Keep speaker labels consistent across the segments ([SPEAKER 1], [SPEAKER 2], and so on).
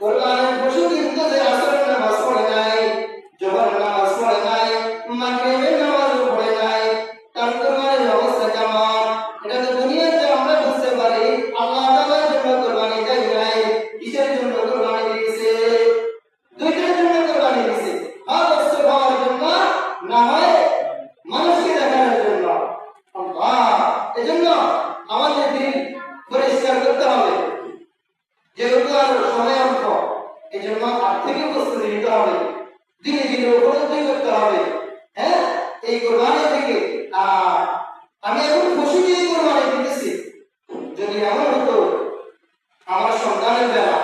[SPEAKER 1] কোরবানের পশু কিন্তু যে আসরের নামাজ পড়ে নাই, জোহরের নামাজ পড়ে নাই, মাগরিবের নামাজ পড়ে নাই, তার কোরবানির অবস্থা কেমন? এটা তো দুনিয়াতে আমরা বুঝতে পারি আল্লাহ তাআলার জন্য কোরবানি দেয় নাই। কিসের জন্য কোরবানি দিয়েছে? দুইটার জন্য কোরবানি দিয়েছে, হক রাসূল হওয়ার জন্য, না হয় মানুষকে দেখানোর জন্য। আল্লাহ, এজন্য আমাদের দিল পরিষ্কার করতে হবে, যেহেতু আর সময় অল্প, এই জন্য আগ থেকে প্রস্তুতি নিতে হবে, ধীরে ধীরে উপলব্ধি করতে হবে। হ্যাঁ, এই কোরবানি থেকে আমি এখন খুশি দিয়ে কোরবানি দিতেছি, যদি এমন হতো আমার সন্তানের বেলা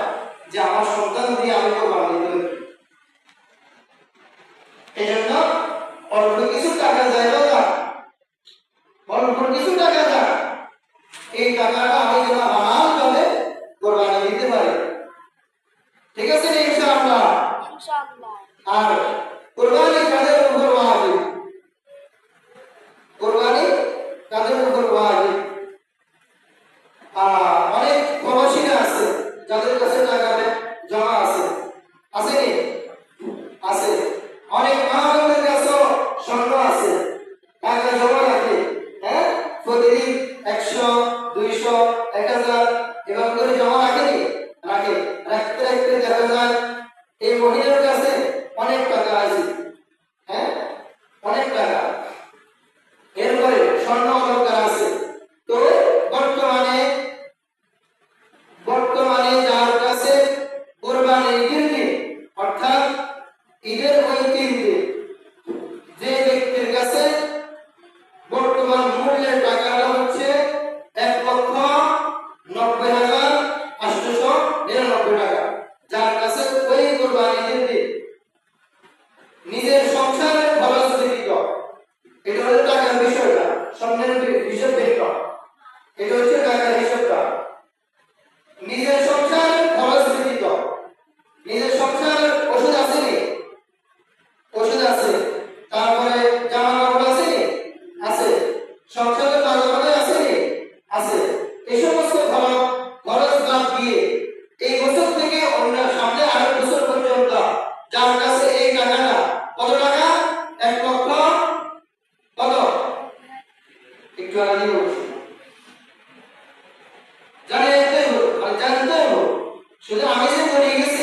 [SPEAKER 1] যে আমার সন্তান দিয়ে আমি কোরবানি দেব, এই জন্য অল্প কিছু টাকা যায় না, অল্প কিছু টাকা যায়, এই টাকাটা আমি যেন হালাল ভাবে কোরবানি দিতে পারি। ঠিক আছে না? ইনশাআল্লাহ। ইনশাআল্লাহ। আর কোরবানি কাদের উপর ওয়াজিব? কোরবানি কাদের উপর ওয়াজিব? অনেক প্রবাসীরা আছে যাদের কাছে টাকা জমা আছে, আছে কি? আছে। অনেক মহাজনদের কাছে স্বর্ণ আছে, টাকা জমা রাখে। হ্যাঁ, প্রতিদিন 100, 200, 1000 এভাবে করে জমা রাখেনি? রাখে। রাখতে রাখতে দেখা যায় এই মহিলার কাছে অনেক টাকা আছে। হ্যাঁ, অনেক টাকা, এরপরে স্বর্ণ অলংকার আছে। তো বর্তমানে যার কাছে কোরবানির ঈদের দিন, অর্থাৎ ঈদের ওই 3 দিন, যে ব্যক্তির কাছে বর্তমান মূল্যের টাকাটা হচ্ছে 1,90,899 টাকা, যার কাছে ওই কোরবানির দিন নিজের সংসারের খরচ ব্যতীত, এটা হচ্ছে টাকার বিষয়টা, স্বর্ণের হিসাব ব্যতীত, এটা হচ্ছে টাকার হিসাবটা, নিজের সংসারের খরচ ব্যতীত, নিজের সংসারের ওষুধ আছে নি? ওষুধ আছে। তারপরে জামা কাপড় আছে নি? আছে। সংসারের বাজারে আছে নি? আছে। এই সমস্ত খরচ বাদ দিয়ে এই বছর থেকে অন্য সামনে আরেক বছর পর্যন্ত যার কাছে এই টাকাটা, কত টাকা? 1 লক্ষ কত? একটু আগে বলছি, জানতে হবে। শুধু আমি যে বলে গেছি